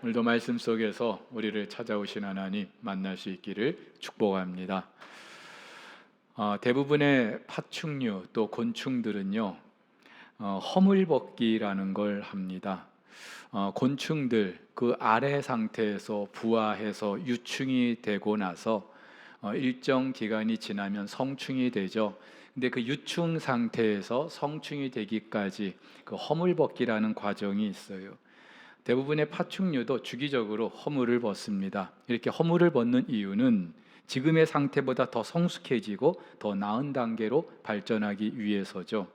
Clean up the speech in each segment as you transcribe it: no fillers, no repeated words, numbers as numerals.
오늘도 말씀 속에서 우리를 찾아오신 하나님 만날 수 있기를 축복합니다. 대부분의 파충류 또 곤충들은요, 허물벗기라는 걸 합니다. 곤충들 그 아래 상태에서 부화해서 유충이 되고 나서 일정 기간이 지나면 성충이 되죠. 근데 그 유충 상태에서 성충이 되기까지 그 허물벗기라는 과정이 있어요. 대부분의 파충류도 주기적으로 허물을 벗습니다. 이렇게 허물을 벗는 이유는 지금의 상태보다 더 성숙해지고 더 나은 단계로 발전하기 위해서죠.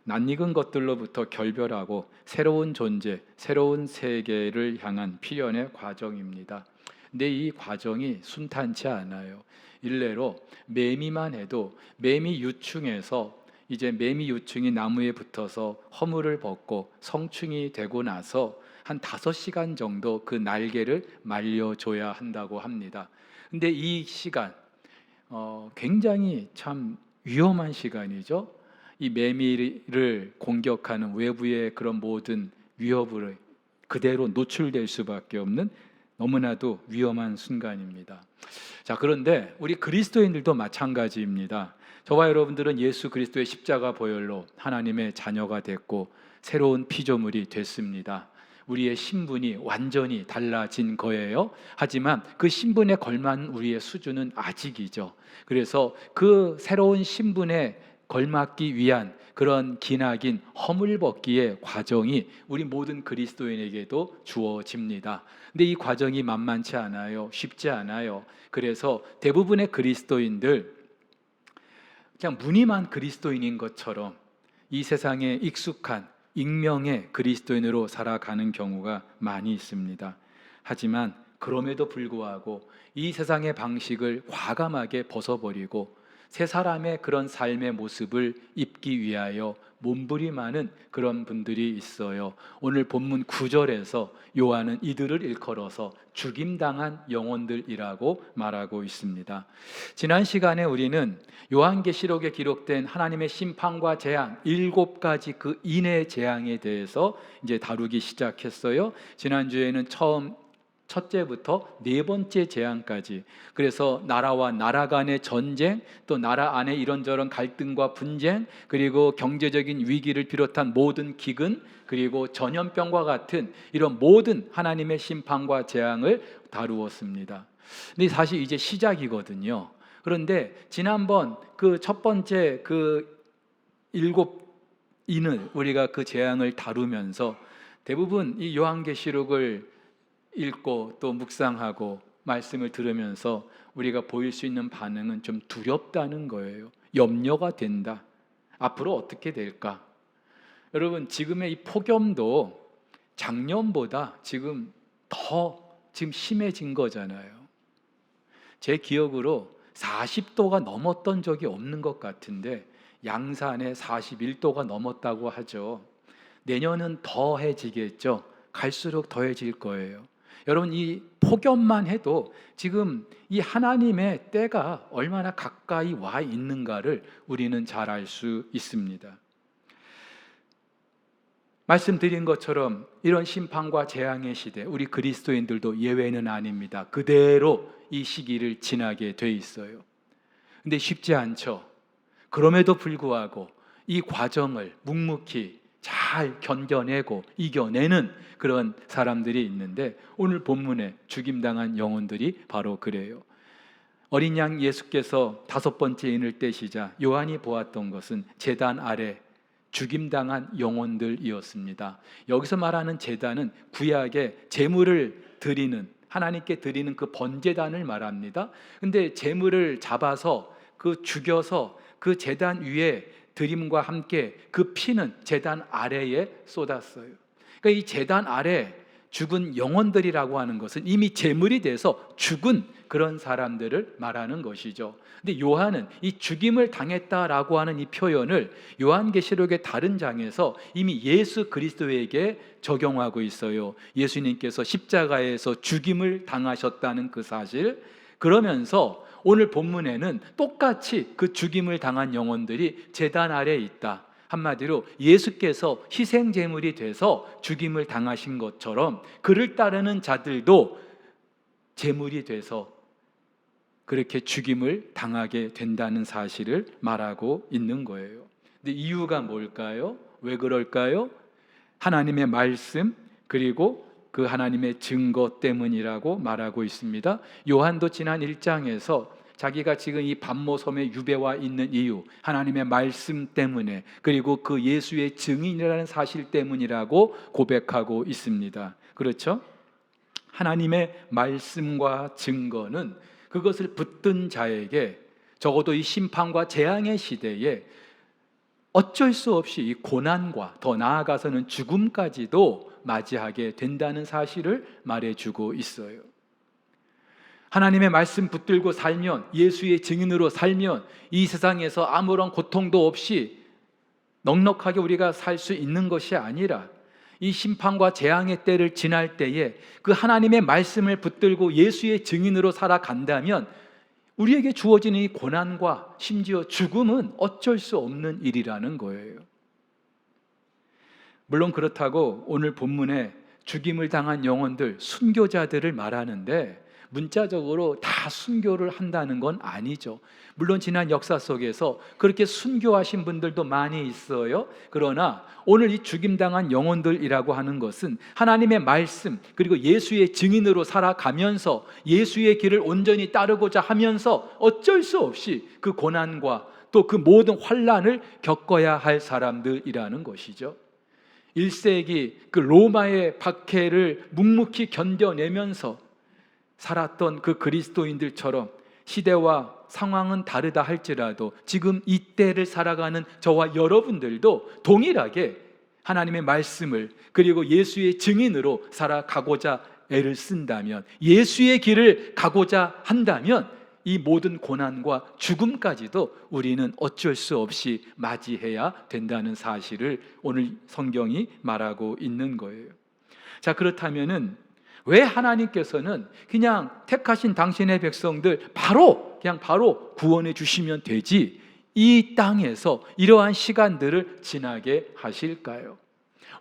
낯익은 것들로부터 결별하고 새로운 존재, 새로운 세계를 향한 필연의 과정입니다. 근데 이 과정이 순탄치 않아요. 일례로 매미만 해도 매미 유충에서 이제 매미 유충이 나무에 붙어서 허물을 벗고 성충이 되고 나서 한 5시간 정도 그 날개를 말려줘야 한다고 합니다. 근데 이 시간 굉장히 참 위험한 시간이죠. 이 매미를 공격하는 외부의 그런 모든 위협을 그대로 노출될 수밖에 없는 너무나도 위험한 순간입니다. 자, 그런데 우리 그리스도인들도 마찬가지입니다. 저와 여러분들은 예수 그리스도의 십자가 보혈로 하나님의 자녀가 됐고 새로운 피조물이 됐습니다. 우리의 신분이 완전히 달라진 거예요. 하지만 그 신분에 걸맞는 우리의 수준은 아직이죠. 그래서 그 새로운 신분에 걸맞기 위한 그런 기나긴 허물벗기의 과정이 우리 모든 그리스도인에게도 주어집니다. 근데 이 과정이 만만치 않아요. 쉽지 않아요. 그래서 대부분의 그리스도인들 그냥 무늬만 그리스도인인 것처럼 이 세상에 익숙한 익명의 그리스도인으로 살아가는 경우가 많이 있습니다. 하지만 그럼에도 불구하고 이 세상의 방식을 과감하게 벗어버리고 새 사람의 그런 삶의 모습을 입기 위하여 몸부림하는 그런 분들이 있어요. 오늘 본문 9절에서 요한은 이들을 일컬어서 죽임당한 영혼들이라고 말하고 있습니다. 지난 시간에 우리는 요한계시록에 기록된 하나님의 심판과 재앙 7가지 그 인의 재앙에 대해서 이제 다루기 시작했어요. 지난주에는 첫째부터 4번째 재앙까지, 그래서 나라와 나라 간의 전쟁, 또 나라 안에 이런저런 갈등과 분쟁, 그리고 경제적인 위기를 비롯한 모든 기근, 그리고 전염병과 같은 이런 모든 하나님의 심판과 재앙을 다루었습니다. 근데 사실 이제 시작이거든요. 그런데 지난번 그 첫 번째 그 7인을 우리가 그 재앙을 다루면서 대부분 이 요한계시록을 읽고 또 묵상하고 말씀을 들으면서 우리가 보일 수 있는 반응은 좀 두렵다는 거예요. 염려가 된다. 앞으로 어떻게 될까? 여러분, 지금의 이 폭염도 작년보다 지금 더 심해진 거잖아요. 제 기억으로 40도가 넘었던 적이 없는 것 같은데 양산에 41도가 넘었다고 하죠. 내년은 더해지겠죠. 갈수록 더해질 거예요. 여러분, 이 폭염만 해도 지금 이 하나님의 때가 얼마나 가까이 와 있는가를 우리는 잘 알 수 있습니다. 말씀드린 것처럼 이런 심판과 재앙의 시대, 우리 그리스도인들도 예외는 아닙니다. 그대로 이 시기를 지나게 돼 있어요. 근데 쉽지 않죠. 그럼에도 불구하고 이 과정을 묵묵히 잘 견뎌내고 이겨내는 그런 사람들이 있는데, 오늘 본문에 죽임당한 영혼들이 바로 그래요. 어린 양 예수께서 5번째 인을 떼시자 요한이 보았던 것은 제단 아래 죽임당한 영혼들이었습니다. 여기서 말하는 제단은 구약의 제물을 드리는, 하나님께 드리는 그 번제단을 말합니다. 근데 제물을 잡아서 그 죽여서 그 제단 위에 드림과 함께 그 피는 제단 아래에 쏟았어요. 그러니까 이 제단 아래 죽은 영혼들이라고 하는 것은 이미 제물이 돼서 죽은 그런 사람들을 말하는 것이죠. 근데 요한은 이 죽임을 당했다라고 하는 이 표현을 요한계시록의 다른 장에서 이미 예수 그리스도에게 적용하고 있어요. 예수님께서 십자가에서 죽임을 당하셨다는 그 사실, 그러면서 오늘 본문에는 똑같이 그 죽임을 당한 영혼들이 제단 아래에 있다. 한마디로 예수께서 희생 제물이 돼서 죽임을 당하신 것처럼 그를 따르는 자들도 제물이 돼서 그렇게 죽임을 당하게 된다는 사실을 말하고 있는 거예요. 근데 이유가 뭘까요? 왜 그럴까요? 하나님의 말씀 그리고 그 하나님의 증거 때문이라고 말하고 있습니다. 요한도 지난 1장에서 자기가 지금 이 반모섬에 유배와 있는 이유, 하나님의 말씀 때문에 그리고 그 예수의 증인이라는 사실 때문이라고 고백하고 있습니다. 그렇죠? 하나님의 말씀과 증거는 그것을 붙든 자에게 적어도 이 심판과 재앙의 시대에 어쩔 수 없이 이 고난과 더 나아가서는 죽음까지도 맞이하게 된다는 사실을 말해주고 있어요. 하나님의 말씀 붙들고 살면, 예수의 증인으로 살면 이 세상에서 아무런 고통도 없이 넉넉하게 우리가 살 수 있는 것이 아니라 이 심판과 재앙의 때를 지날 때에 그 하나님의 말씀을 붙들고 예수의 증인으로 살아간다면 우리에게 주어지는 이 고난과 심지어 죽음은 어쩔 수 없는 일이라는 거예요. 물론 그렇다고 오늘 본문에 죽임을 당한 영혼들, 순교자들을 말하는데 문자적으로 다 순교를 한다는 건 아니죠. 물론 지난 역사 속에서 그렇게 순교하신 분들도 많이 있어요. 그러나 오늘 이 죽임당한 영혼들이라고 하는 것은 하나님의 말씀 그리고 예수의 증인으로 살아가면서 예수의 길을 온전히 따르고자 하면서 어쩔 수 없이 그 고난과 또 그 모든 환난을 겪어야 할 사람들이라는 것이죠. 1세기 그 로마의 박해를 묵묵히 견뎌내면서 살았던 그 그리스도인들처럼 시대와 상황은 다르다 할지라도 지금 이때를 살아가는 저와 여러분들도 동일하게 하나님의 말씀을 그리고 예수의 증인으로 살아가고자 애를 쓴다면, 예수의 길을 가고자 한다면 이 모든 고난과 죽음까지도 우리는 어쩔 수 없이 맞이해야 된다는 사실을 오늘 성경이 말하고 있는 거예요. 자, 그렇다면은 왜 하나님께서는 그냥 택하신 당신의 백성들 바로 구원해 주시면 되지 이 땅에서 이러한 시간들을 지나게 하실까요?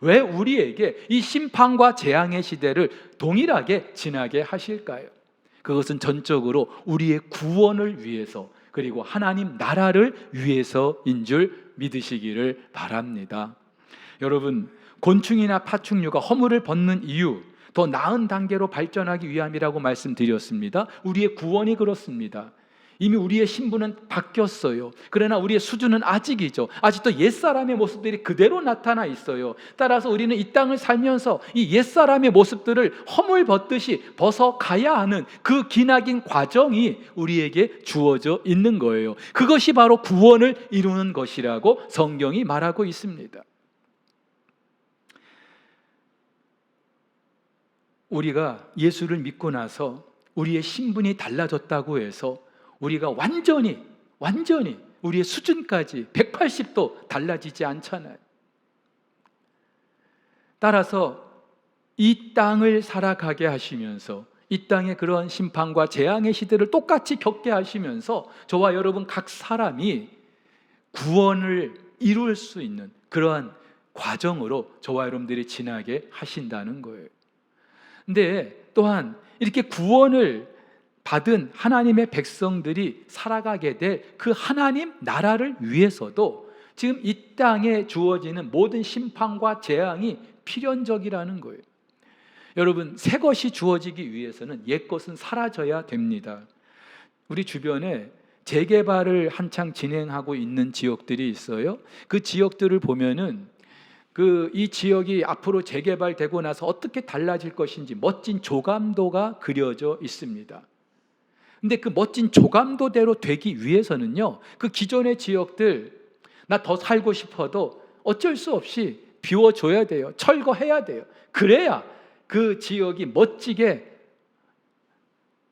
왜 우리에게 이 심판과 재앙의 시대를 동일하게 지나게 하실까요? 그것은 전적으로 우리의 구원을 위해서 그리고 하나님 나라를 위해서인 줄 믿으시기를 바랍니다. 여러분, 곤충이나 파충류가 허물을 벗는 이유, 더 나은 단계로 발전하기 위함이라고 말씀드렸습니다. 우리의 구원이 그렇습니다. 이미 우리의 신분은 바뀌었어요. 그러나 우리의 수준은 아직이죠. 아직도 옛사람의 모습들이 그대로 나타나 있어요. 따라서 우리는 이 땅을 살면서 이 옛사람의 모습들을 허물 벗듯이 벗어가야 하는 그 기나긴 과정이 우리에게 주어져 있는 거예요. 그것이 바로 구원을 이루는 것이라고 성경이 말하고 있습니다. 우리가 예수를 믿고 나서 우리의 신분이 달라졌다고 해서 우리가 완전히 우리의 수준까지 180도 달라지지 않잖아요. 따라서 이 땅을 살아가게 하시면서 이 땅의 그런 심판과 재앙의 시대를 똑같이 겪게 하시면서 저와 여러분 각 사람이 구원을 이룰 수 있는 그러한 과정으로 저와 여러분들이 지나게 하신다는 거예요. 근데 또한 이렇게 구원을 받은 하나님의 백성들이 살아가게 될 그 하나님 나라를 위해서도 지금 이 땅에 주어지는 모든 심판과 재앙이 필연적이라는 거예요. 여러분, 새 것이 주어지기 위해서는 옛 것은 사라져야 됩니다. 우리 주변에 재개발을 한창 진행하고 있는 지역들이 있어요. 그 지역들을 보면은 이 지역이 앞으로 재개발되고 나서 어떻게 달라질 것인지 멋진 조감도가 그려져 있습니다. 근데 그 멋진 조감도대로 되기 위해서는요, 그 기존의 지역들 나 더 살고 싶어도 어쩔 수 없이 비워줘야 돼요. 철거해야 돼요. 그래야 그 지역이 멋지게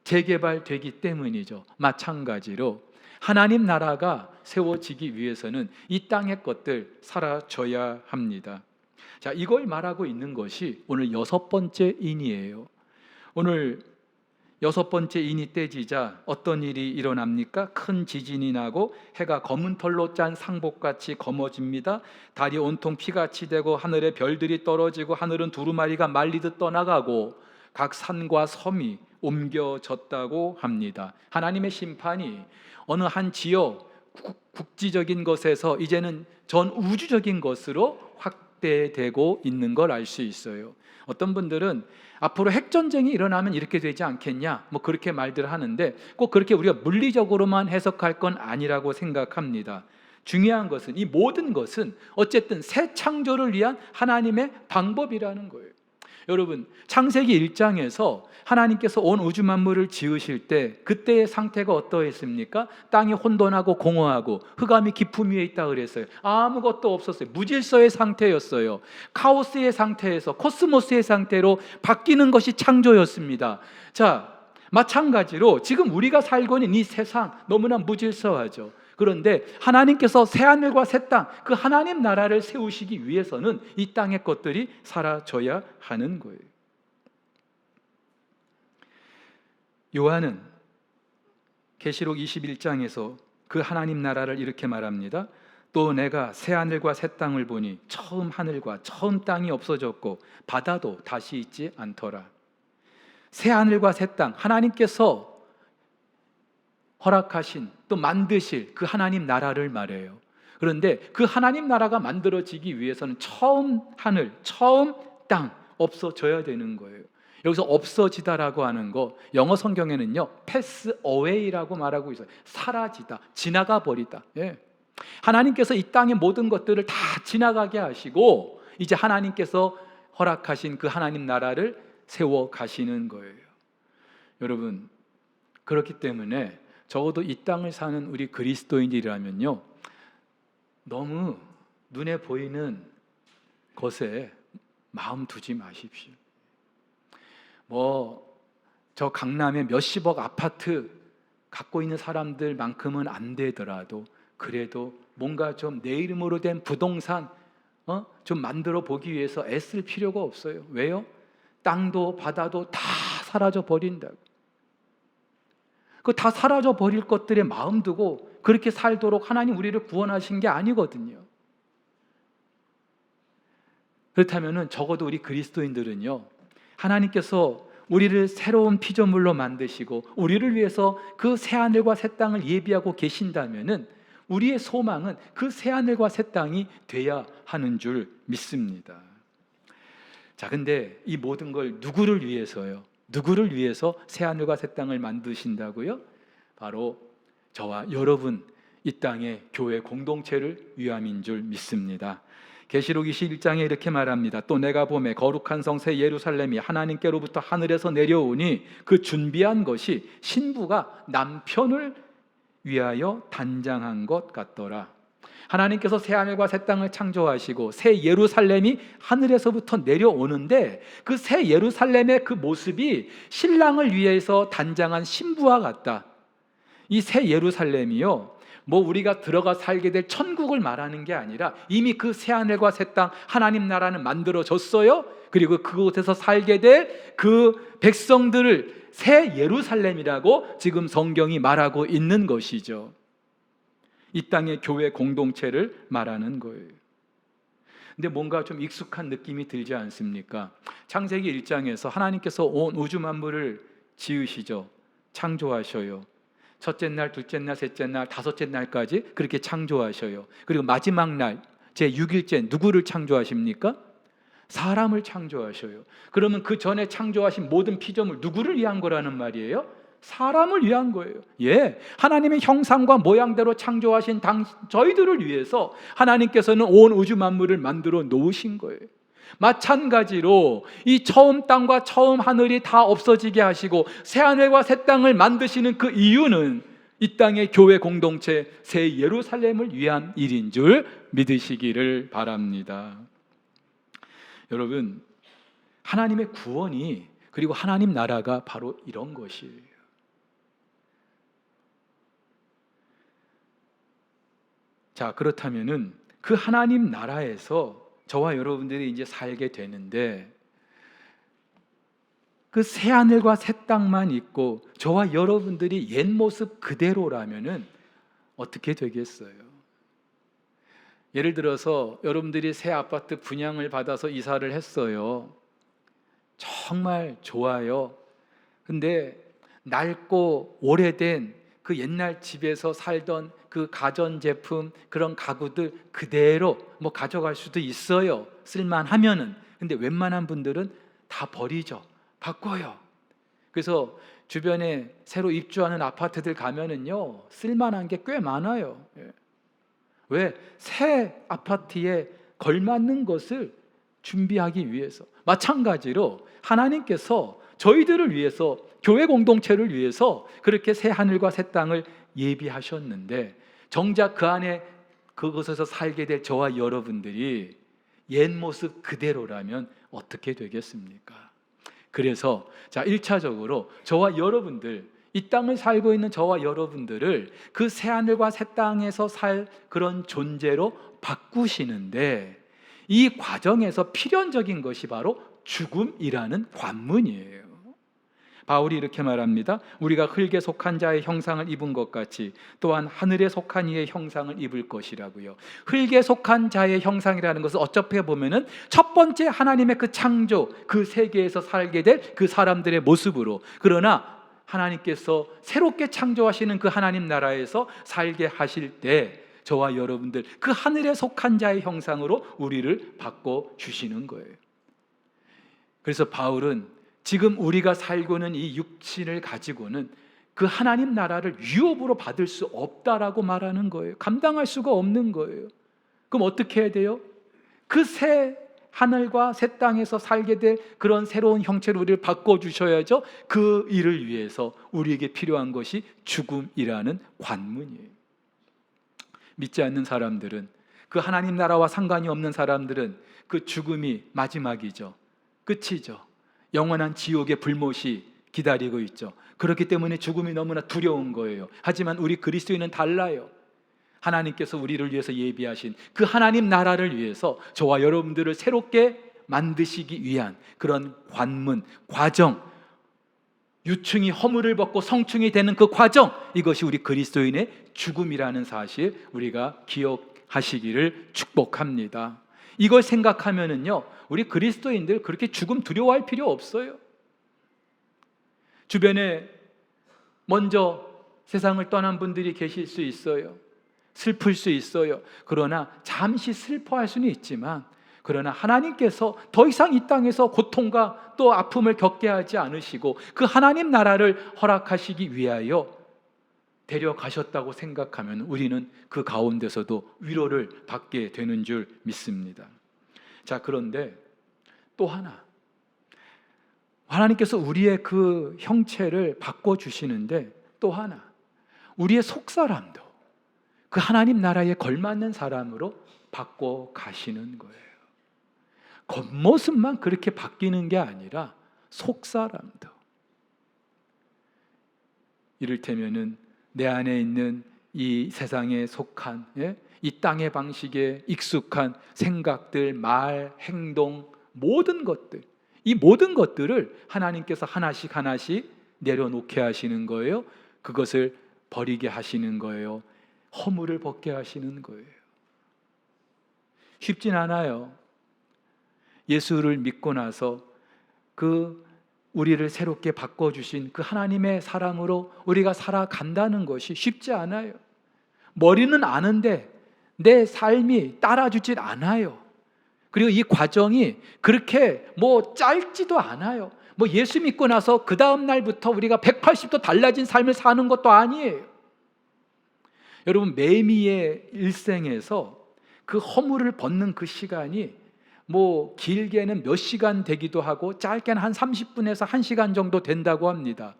재개발되기 때문이죠. 마찬가지로 하나님 나라가 세워지기 위해서는 이 땅의 것들 사라져야 합니다. 자, 이걸 말하고 있는 것이 오늘 6번째 인이에요. 오늘 6번째 인이 떼지자 어떤 일이 일어납니까? 큰 지진이 나고 해가 검은 털로 짠 상복같이 검어집니다. 달이 온통 피같이 되고 하늘에 별들이 떨어지고 하늘은 두루마리가 말리듯 떠나가고 각 산과 섬이 옮겨졌다고 합니다. 하나님의 심판이 어느 한 지역 국지적인 것에서 이제는 전 우주적인 것으로 확대되고 있는 걸 알 수 있어요. 어떤 분들은 앞으로 핵전쟁이 일어나면 이렇게 되지 않겠냐, 뭐 그렇게 말들 하는데 꼭 그렇게 우리가 물리적으로만 해석할 건 아니라고 생각합니다. 중요한 것은 이 모든 것은 어쨌든 새 창조를 위한 하나님의 방법이라는 거예요. 여러분, 창세기 1장에서 하나님께서 온 우주 만물을 지으실 때 그때의 상태가 어떠했습니까? 땅이 혼돈하고 공허하고 흑암이 깊음 위에 있다 그랬어요. 아무것도 없었어요. 무질서의 상태였어요. 카오스의 상태에서 코스모스의 상태로 바뀌는 것이 창조였습니다. 자, 마찬가지로 지금 우리가 살고 있는 이 세상 너무나 무질서하죠. 그런데 하나님께서 새하늘과 새 땅, 그 하나님 나라를 세우시기 위해서는 이 땅의 것들이 사라져야 하는 거예요. 요한은 계시록 21장에서 그 하나님 나라를 이렇게 말합니다. 또 내가 새하늘과 새 땅을 보니 처음 하늘과 처음 땅이 없어졌고 바다도 다시 있지 않더라. 새하늘과 새 땅, 하나님께서 허락하신 또 만드실 그 하나님 나라를 말해요. 그런데 그 하나님 나라가 만들어지기 위해서는 처음 하늘, 처음 땅 없어져야 되는 거예요. 여기서 없어지다라고 하는 거 영어 성경에는요 pass away라고 말하고 있어요. 사라지다, 지나가 버리다. 예. 하나님께서 이 땅의 모든 것들을 다 지나가게 하시고 이제 하나님께서 허락하신 그 하나님 나라를 세워 가시는 거예요. 여러분, 그렇기 때문에 적어도 이 땅을 사는 우리 그리스도인들이라면요 너무 눈에 보이는 것에 마음 두지 마십시오. 저 강남에 몇십억 아파트 갖고 있는 사람들만큼은 안 되더라도 그래도 뭔가 좀 내 이름으로 된 부동산 좀 만들어 보기 위해서 애쓸 필요가 없어요. 왜요? 땅도 바다도 다 사라져 버린다고. 그 다 사라져 버릴 것들에 마음 두고 그렇게 살도록 하나님 우리를 구원하신 게 아니거든요. 그렇다면은 적어도 우리 그리스도인들은요 하나님께서 우리를 새로운 피조물로 만드시고 우리를 위해서 그 새하늘과 새 땅을 예비하고 계신다면은 우리의 소망은 그 새하늘과 새 땅이 돼야 하는 줄 믿습니다. 자, 근데 이 모든 걸 누구를 위해서요? 누구를 위해서 새하늘과 새 땅을 만드신다고요? 바로 저와 여러분 이 땅의 교회 공동체를 위함인 줄 믿습니다. 계시록 21장에 이렇게 말합니다. 또 내가 보매 거룩한 성 새 예루살렘이 하나님께로부터 하늘에서 내려오니 그 준비한 것이 신부가 남편을 위하여 단장한 것 같더라. 하나님께서 새하늘과 새 땅을 창조하시고 새 예루살렘이 하늘에서부터 내려오는데 그 새 예루살렘의 그 모습이 신랑을 위해서 단장한 신부와 같다. 이 새 예루살렘이요 우리가 들어가 살게 될 천국을 말하는 게 아니라 이미 그 새하늘과 새 땅 하나님 나라는 만들어졌어요. 그리고 그곳에서 살게 될 그 백성들을 새 예루살렘이라고 지금 성경이 말하고 있는 것이죠. 이 땅의 교회 공동체를 말하는 거예요. 근데 뭔가 좀 익숙한 느낌이 들지 않습니까? 창세기 1장에서 하나님께서 온 우주 만물을 지으시죠. 창조하셔요. 첫째 날, 둘째 날, 셋째 날, 다섯째 날까지 그렇게 창조하셔요. 그리고 마지막 날 제6일째 누구를 창조하십니까? 사람을 창조하셔요. 그러면 그 전에 창조하신 모든 피조물 누구를 위한 거라는 말이에요? 사람을 위한 거예요. 예, 하나님의 형상과 모양대로 창조하신 저희들을 위해서 하나님께서는 온 우주 만물을 만들어 놓으신 거예요. 마찬가지로 이 처음 땅과 처음 하늘이 다 없어지게 하시고 새 하늘과 새 땅을 만드시는 그 이유는 이 땅의 교회 공동체 새 예루살렘을 위한 일인 줄 믿으시기를 바랍니다. 여러분, 하나님의 구원이 그리고 하나님 나라가 바로 이런 것이에요. 자, 그렇다면은 그 하나님 나라에서 저와 여러분들이 이제 살게 되는데 그 새 하늘과 새 땅만 있고 저와 여러분들이 옛 모습 그대로라면은 어떻게 되겠어요? 예를 들어서 여러분들이 새 아파트 분양을 받아서 이사를 했어요. 정말 좋아요. 근데 낡고 오래된 그 옛날 집에서 살던 그 가전제품, 그런 가구들 그대로 뭐 가져갈 수도 있어요, 쓸만하면은. 근데 웬만한 분들은 다 버리죠. 바꿔요. 그래서 주변에 새로 입주하는 아파트들 가면은요, 쓸만한 게 꽤 많아요. 왜? 새 아파트에 걸맞는 것을 준비하기 위해서. 마찬가지로 하나님께서 저희들을 위해서, 교회 공동체를 위해서 그렇게 새 하늘과 새 땅을 예비하셨는데, 정작 그 안에 그곳에서 살게 될 저와 여러분들이 옛 모습 그대로라면 어떻게 되겠습니까? 그래서 1차적으로 저와 여러분들, 이 땅을 살고 있는 저와 여러분들을 그 새 하늘과 새 땅에서 살 그런 존재로 바꾸시는데, 이 과정에서 필연적인 것이 바로 죽음이라는 관문이에요. 바울이 이렇게 말합니다. 우리가 흙에 속한 자의 형상을 입은 것 같이 또한 하늘에 속한 이의 형상을 입을 것이라고요. 흙에 속한 자의 형상이라는 것은 어차피 보면은 첫 번째 하나님의 그 창조, 그 세계에서 살게 될 그 사람들의 모습으로, 그러나 하나님께서 새롭게 창조하시는 그 하나님 나라에서 살게 하실 때 저와 여러분들 그 하늘에 속한 자의 형상으로 우리를 바꿔 주시는 거예요. 그래서 바울은 지금 우리가 살고 있는 이 육신을 가지고는 그 하나님 나라를 유업으로 받을 수 없다라고 말하는 거예요. 감당할 수가 없는 거예요. 그럼 어떻게 해야 돼요? 그 새 하늘과 새 땅에서 살게 될 그런 새로운 형체로 우리를 바꿔주셔야죠. 그 일을 위해서 우리에게 필요한 것이 죽음이라는 관문이에요. 믿지 않는 사람들은, 그 하나님 나라와 상관이 없는 사람들은 그 죽음이 마지막이죠. 끝이죠. 영원한 지옥의 불못이 기다리고 있죠. 그렇기 때문에 죽음이 너무나 두려운 거예요. 하지만 우리 그리스도인은 달라요. 하나님께서 우리를 위해서 예비하신 그 하나님 나라를 위해서 저와 여러분들을 새롭게 만드시기 위한 그런 관문, 과정, 유충이 허물을 벗고 성충이 되는 그 과정, 이것이 우리 그리스도인의 죽음이라는 사실 우리가 기억하시기를 축복합니다. 이걸 생각하면은요, 우리 그리스도인들 그렇게 죽음 두려워할 필요 없어요. 주변에 먼저 세상을 떠난 분들이 계실 수 있어요. 슬플 수 있어요. 그러나 잠시 슬퍼할 수는 있지만, 그러나 하나님께서 더 이상 이 땅에서 고통과 또 아픔을 겪게 하지 않으시고 그 하나님 나라를 허락하시기 위하여 데려가셨다고 생각하면 우리는 그 가운데서도 위로를 받게 되는 줄 믿습니다. 자, 그런데 또 하나, 하나님께서 우리의 그 형체를 바꿔주시는데 또 하나, 우리의 속사람도 그 하나님 나라에 걸맞는 사람으로 바꿔 가시는 거예요. 겉모습만 그렇게 바뀌는 게 아니라 속사람도. 이를테면은 내 안에 있는 이 세상에 속한, 이 땅의 방식에 익숙한 생각들, 말, 행동, 모든 것들, 이 모든 것들을 하나님께서 하나씩 하나씩 내려놓게 하시는 거예요. 그것을 버리게 하시는 거예요. 허물을 벗게 하시는 거예요. 쉽진 않아요. 예수를 믿고 나서 그 우리를 새롭게 바꿔주신 그 하나님의 사람으로 우리가 살아간다는 것이 쉽지 않아요. 머리는 아는데 내 삶이 따라주질 않아요. 그리고 이 과정이 그렇게 짧지도 않아요. 예수 믿고 나서 그 다음 날부터 우리가 180도 달라진 삶을 사는 것도 아니에요. 여러분, 매미의 일생에서 그 허물을 벗는 그 시간이 길게는 몇 시간 되기도 하고 짧게는 한 30분에서 1시간 정도 된다고 합니다.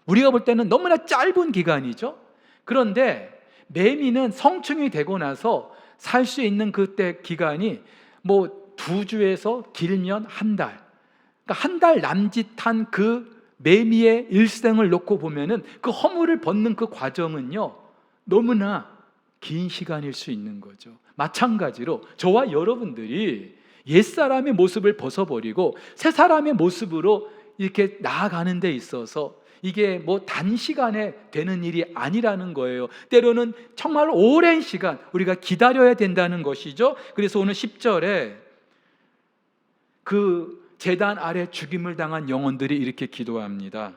우리가 볼 때는 너무나 짧은 기간이죠. 그런데 매미는 성충이 되고 나서 살 수 있는 그때 기간이 2주에서 길면 한 달. 그러니까 한 달 남짓한 그 매미의 일생을 놓고 보면은 그 허물을 벗는 그 과정은요, 너무나 긴 시간일 수 있는 거죠. 마찬가지로 저와 여러분들이 옛사람의 모습을 벗어버리고 새 사람의 모습으로 이렇게 나아가는 데 있어서 이게 뭐 단시간에 되는 일이 아니라는 거예요. 때로는 정말 오랜 시간 우리가 기다려야 된다는 것이죠. 그래서 오늘 10절에 그 제단 아래 죽임을 당한 영혼들이 이렇게 기도합니다.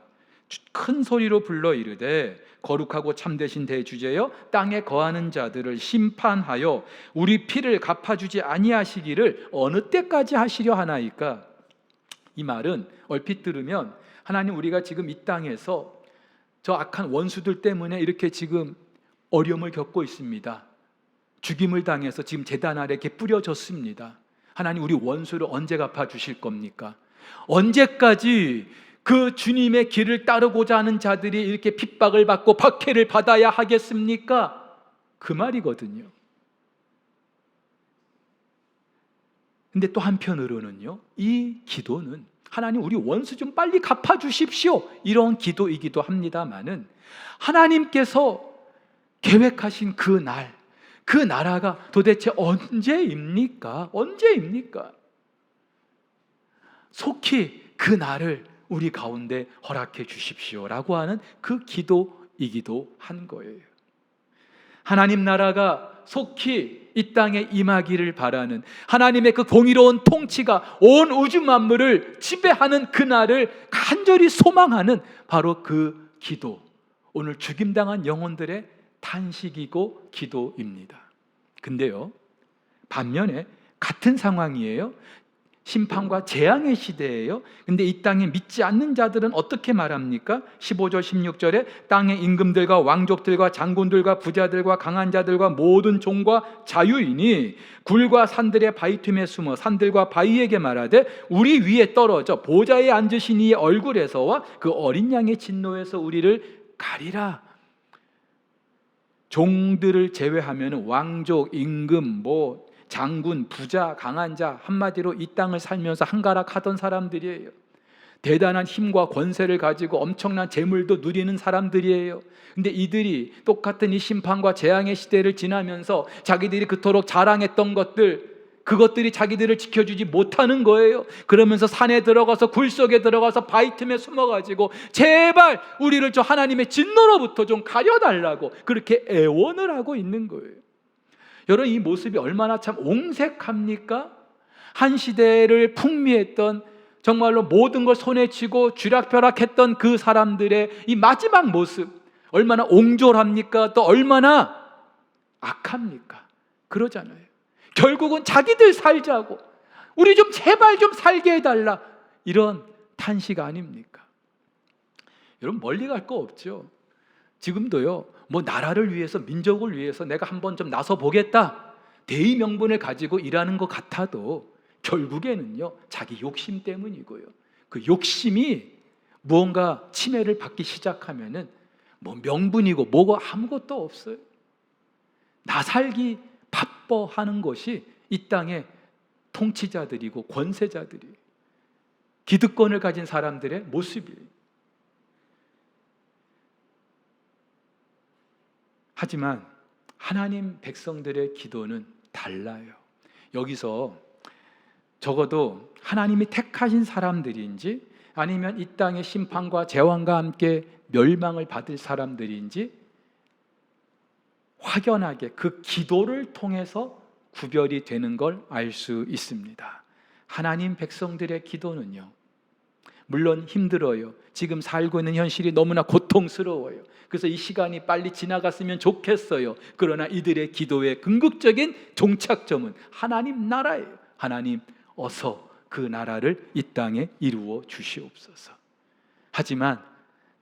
큰 소리로 불러 이르되 거룩하고 참되신 대주제여 땅에 거하는 자들을 심판하여 우리 피를 갚아주지 아니하시기를 어느 때까지 하시려 하나이까? 이 말은 얼핏 들으면 하나님, 우리가 지금 이 땅에서 저 악한 원수들 때문에 이렇게 지금 어려움을 겪고 있습니다. 죽임을 당해서 지금 제단 아래 이렇게 뿌려졌습니다. 하나님, 우리 원수를 언제 갚아주실 겁니까? 언제까지 그 주님의 길을 따르고자 하는 자들이 이렇게 핍박을 받고 박해를 받아야 하겠습니까? 그 말이거든요. 근데 또 한편으로는요, 이 기도는 하나님, 우리 원수 좀 빨리 갚아주십시오, 이런 기도이기도 합니다마는 하나님께서 계획하신 그 날, 그 나라가 도대체 언제입니까? 언제입니까? 속히 그 날을 우리 가운데 허락해 주십시오라고 하는 그 기도이기도 한 거예요. 하나님 나라가 속히 이 땅에 임하기를 바라는 하나님의 그 공의로운 통치가 온 우주 만물을 지배하는 그날을 간절히 소망하는 바로 그 기도, 오늘 죽임당한 영혼들의 탄식이고 기도입니다. 근데요, 반면에 같은 상황이에요. 심판과 재앙의 시대예요. 근데 이 땅에 믿지 않는 자들은 어떻게 말합니까? 15절 16절에 땅의 임금들과 왕족들과 장군들과 부자들과 강한 자들과 모든 종과 자유인이 굴과 산들의 바위 틈에 숨어 산들과 바위에게 말하되 우리 위에 떨어져 보좌에 앉으신 이의 얼굴에서와 그 어린 양의 진노에서 우리를 가리라. 종들을 제외하면 왕족, 임금, 장군, 부자, 강한 자, 한마디로 이 땅을 살면서 한가락하던 사람들이에요. 대단한 힘과 권세를 가지고 엄청난 재물도 누리는 사람들이에요. 근데 이들이 똑같은 이 심판과 재앙의 시대를 지나면서 자기들이 그토록 자랑했던 것들, 그것들이 자기들을 지켜주지 못하는 거예요. 그러면서 산에 들어가서 굴 속에 들어가서 바위 틈에 숨어가지고 제발 우리를 저 하나님의 진노로부터 좀 가려달라고 그렇게 애원을 하고 있는 거예요. 여러분, 이 모습이 얼마나 참 옹색합니까? 한 시대를 풍미했던, 정말로 모든 걸 손에 쥐고 쥐락펴락했던 그 사람들의 이 마지막 모습, 얼마나 옹졸합니까? 또 얼마나 악합니까? 그러잖아요. 결국은 자기들 살자고, 우리 좀 제발 좀 살게 해달라, 이런 탄식 아닙니까? 여러분, 멀리 갈 거 없죠. 지금도요, 나라를 위해서, 민족을 위해서 내가 한번 좀 나서 보겠다, 대의 명분을 가지고 일하는 것 같아도 결국에는요, 자기 욕심 때문이고요. 그 욕심이 무언가 침해를 받기 시작하면은 명분이고 뭐가 아무것도 없어요. 나 살기 바빠 하는 것이 이 땅의 통치자들이고 권세자들이, 기득권을 가진 사람들의 모습이에요. 하지만 하나님 백성들의 기도는 달라요. 여기서 적어도 하나님이 택하신 사람들인지 아니면 이 땅의 심판과 재앙과 함께 멸망을 받을 사람들인지 확연하게 그 기도를 통해서 구별이 되는 걸 알 수 있습니다. 하나님 백성들의 기도는요, 물론 힘들어요. 지금 살고 있는 현실이 너무나 고통스러워요. 그래서 이 시간이 빨리 지나갔으면 좋겠어요. 그러나 이들의 기도의 궁극적인 종착점은 하나님 나라예요. 하나님, 어서 그 나라를 이 땅에 이루어 주시옵소서. 하지만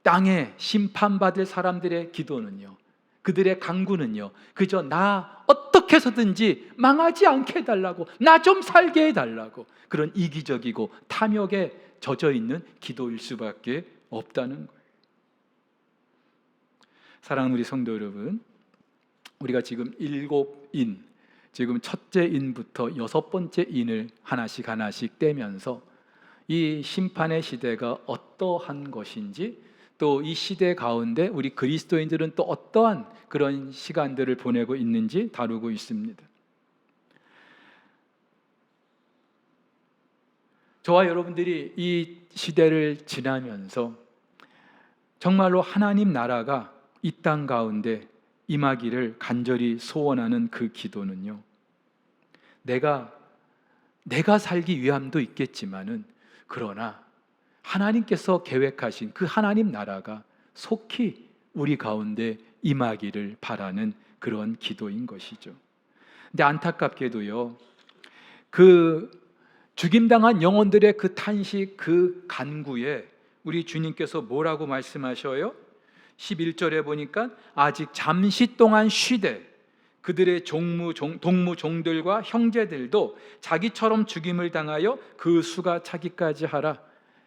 땅에 심판받을 사람들의 기도는요, 그들의 간구는요, 그저 나 어떻게 해서든지 망하지 않게 해달라고, 나 좀 살게 해달라고, 그런 이기적이고 탐욕에 젖어 있는 기도일 수밖에 없다는 거예요. 사랑하는 우리 성도 여러분, 우리가 지금 7인, 지금 첫째 인부터 6번째 인을 하나씩 떼면서 이 심판의 시대가 어떠한 것인지, 또 이 시대 가운데 우리 그리스도인들은 또 어떠한 그런 시간들을 보내고 있는지 다루고 있습니다. 저와 여러분들이 이 시대를 지나면서 정말로 하나님 나라가 이 땅 가운데 임하기를 간절히 소원하는 그 기도는요, 내가 살기 위함도 있겠지만은, 그러나 하나님께서 계획하신 그 하나님 나라가 속히 우리 가운데 임하기를 바라는 그런 기도인 것이죠. 근데 안타깝게도요, 그 죽임당한 영혼들의 그 탄식, 그 간구에 우리 주님께서 뭐라고 말씀하셔요? 11절에 보니까 아직 잠시 동안 쉬되 그들의 동무종들과 형제들도 자기처럼 죽임을 당하여 그 수가 차기까지 하라.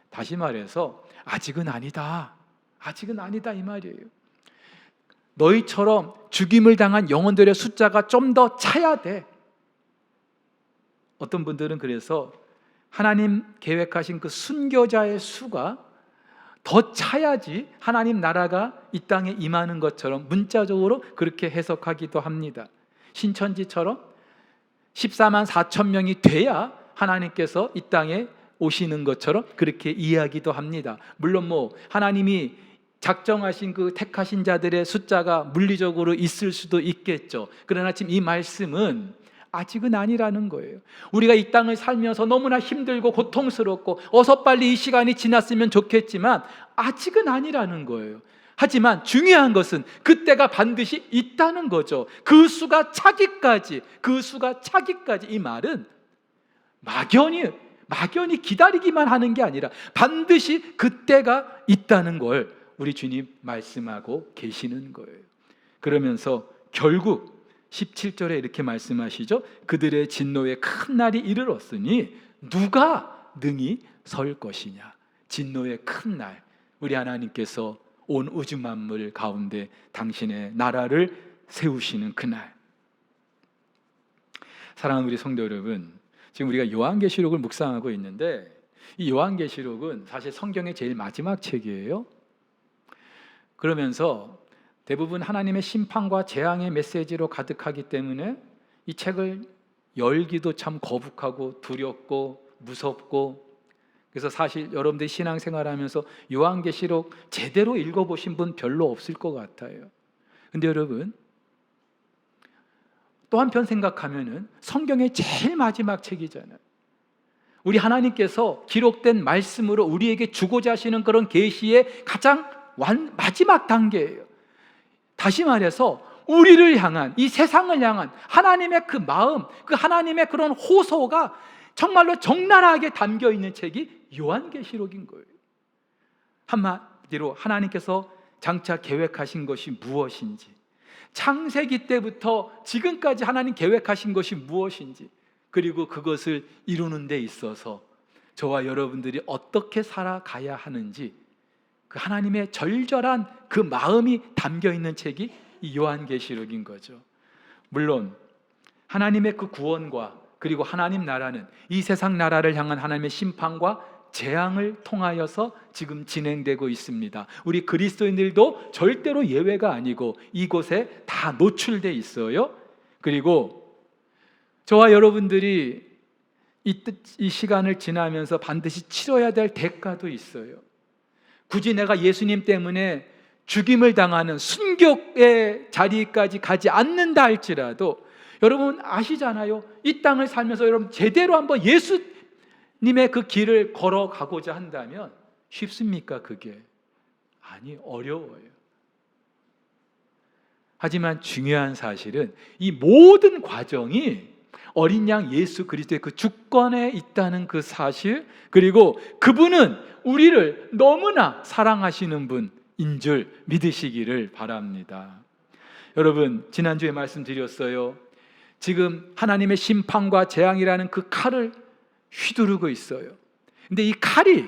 다시 말해서 아직은 아니다, 아직은 아니다 이 말이에요. 너희처럼 죽임을 당한 영혼들의 숫자가 좀 더 차야 돼. 어떤 분들은 그래서 하나님 계획하신 그 순교자의 수가 더 차야지 하나님 나라가 이 땅에 임하는 것처럼 문자적으로 그렇게 해석하기도 합니다. 신천지처럼 14만 4천 명이 돼야 하나님께서 이 땅에 오시는 것처럼 그렇게 이해하기도 합니다. 물론 하나님이 작정하신 그 택하신 자들의 숫자가 물리적으로 있을 수도 있겠죠. 그러나 지금 이 말씀은 아직은 아니라는 거예요. 우리가 이 땅을 살면서 너무나 힘들고 고통스럽고 어서 빨리 이 시간이 지났으면 좋겠지만 아직은 아니라는 거예요. 하지만 중요한 것은 그때가 반드시 있다는 거죠. 그 수가 차기까지, 이 말은 막연히 기다리기만 하는 게 아니라 반드시 그때가 있다는 걸 우리 주님 말씀하고 계시는 거예요. 그러면서 결국 17절에 이렇게 말씀하시죠. 그들의 진노의 큰 날이 이르렀으니 누가 능히 설 것이냐. 진노의 큰 날, 우리 하나님께서 온 우주 만물 가운데 당신의 나라를 세우시는 그날. 사랑하는 우리 성도 여러분, 지금 우리가 요한계시록을 묵상하고 있는데 이 요한계시록은 사실 성경의 제일 마지막 책이에요. 그러면서 대부분 하나님의 심판과 재앙의 메시지로 가득하기 때문에 이 책을 열기도 참 거북하고 두렵고 무섭고, 그래서 사실 여러분들이 신앙생활하면서 요한계시록 제대로 읽어보신 분 별로 없을 것 같아요. 근데 여러분, 또 한편 생각하면은 성경의 제일 마지막 책이잖아요. 우리 하나님께서 기록된 말씀으로 우리에게 주고자 하시는 그런 계시의 가장 마지막 단계예요. 다시 말해서 우리를 향한, 이 세상을 향한 하나님의 그 마음, 그 하나님의 그런 호소가 정말로 적나라하게 담겨 있는 책이 요한계시록인 거예요. 한마디로 하나님께서 장차 계획하신 것이 무엇인지, 창세기 때부터 지금까지 하나님 계획하신 것이 무엇인지, 그리고 그것을 이루는 데 있어서 저와 여러분들이 어떻게 살아가야 하는지, 그 하나님의 절절한 그 마음이 담겨 있는 책이 이 요한계시록인 거죠. 물론 하나님의 그 구원과 그리고 하나님 나라는 이 세상 나라를 향한 하나님의 심판과 재앙을 통하여서 지금 진행되고 있습니다. 우리 그리스도인들도 절대로 예외가 아니고 이곳에 다 노출돼 있어요. 그리고 저와 여러분들이 이 시간을 지나면서 반드시 치러야 될 대가도 있어요. 굳이 내가 예수님 때문에 죽임을 당하는 순교의 자리까지 가지 않는다 할지라도 여러분 아시잖아요. 이 땅을 살면서 여러분 제대로 한번 예수님의 그 길을 걸어가고자 한다면 쉽습니까? 그게 어려워요. 하지만 중요한 사실은 이 모든 과정이 어린 양 예수 그리스도의 그 주권에 있다는 그 사실, 그리고 그분은 우리를 너무나 사랑하시는 분인 줄 믿으시기를 바랍니다. 여러분, 지난주에 말씀드렸어요. 지금 하나님의 심판과 재앙이라는 그 칼을 휘두르고 있어요. 근데 이 칼이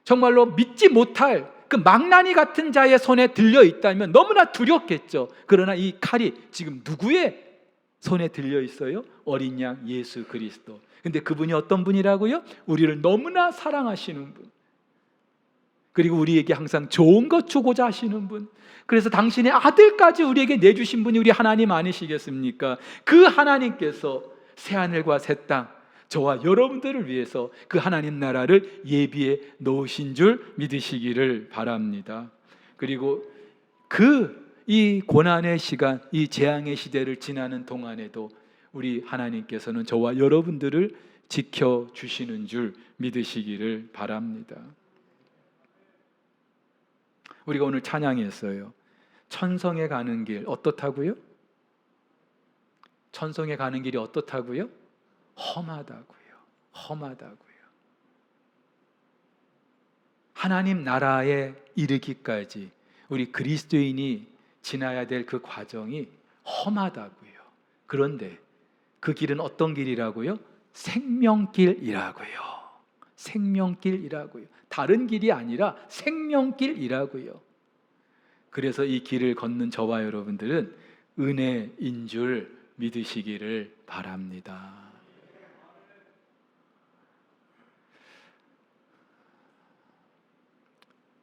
정말로 믿지 못할 그 망나니 같은 자의 손에 들려 있다면 너무나 두렵겠죠. 그러나 이 칼이 지금 누구의 손에 들려 있어요? 어린 양 예수 그리스도. 근데 그분이 어떤 분이라고요? 우리를 너무나 사랑하시는 분, 그리고 우리에게 항상 좋은 것 주고자 하시는 분, 그래서 당신의 아들까지 우리에게 내주신 분이 우리 하나님 아니시겠습니까? 그 하나님께서 새하늘과 새 땅, 저와 여러분들을 위해서 그 하나님 나라를 예비해 놓으신 줄 믿으시기를 바랍니다. 그리고 이 고난의 시간, 이 재앙의 시대를 지나는 동안에도 우리 하나님께서는 저와 여러분들을 지켜주시는 줄 믿으시기를 바랍니다. 우리가 오늘 찬양했어요. 천성에 가는 길 어떻다고요? 천성에 가는 길이 어떻다고요? 험하다고요. 험하다고요. 하나님 나라에 이르기까지 우리 그리스도인이 지나야 될 그 과정이 험하다고요. 그런데 그 길은 어떤 길이라고요? 생명길이라고요. 생명길이라고요. 다른 길이 아니라 생명길이라고요. 그래서 이 길을 걷는 저와 여러분들은 은혜인 줄 믿으시기를 바랍니다.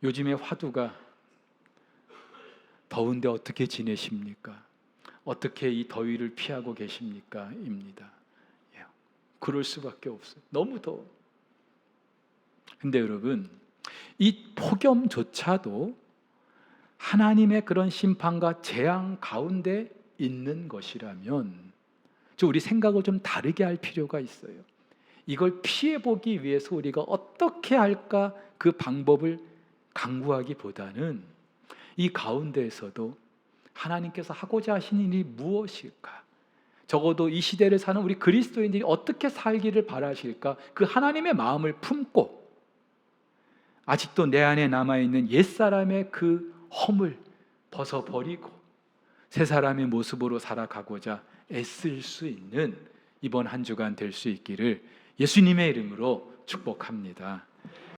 요즘에 화두가 더운데 어떻게 지내십니까? 어떻게 이 더위를 피하고 계십니까? 입니다. 그럴 수밖에 없어요. 너무 더워. 근데 여러분, 이 폭염조차도 하나님의 그런 심판과 재앙 가운데 있는 것이라면 우리 생각을 좀 다르게 할 필요가 있어요. 이걸 피해보기 위해서 우리가 어떻게 할까 그 방법을 강구하기보다는 이 가운데에서도 하나님께서 하고자 하시는 일이 무엇일까? 적어도 이 시대를 사는 우리 그리스도인들이 어떻게 살기를 바라실까? 그 하나님의 마음을 품고 아직도 내 안에 남아있는 옛사람의 그 험을 벗어버리고 새 사람의 모습으로 살아가고자 애쓸 수 있는 이번 한 주간 될 수 있기를 예수님의 이름으로 축복합니다.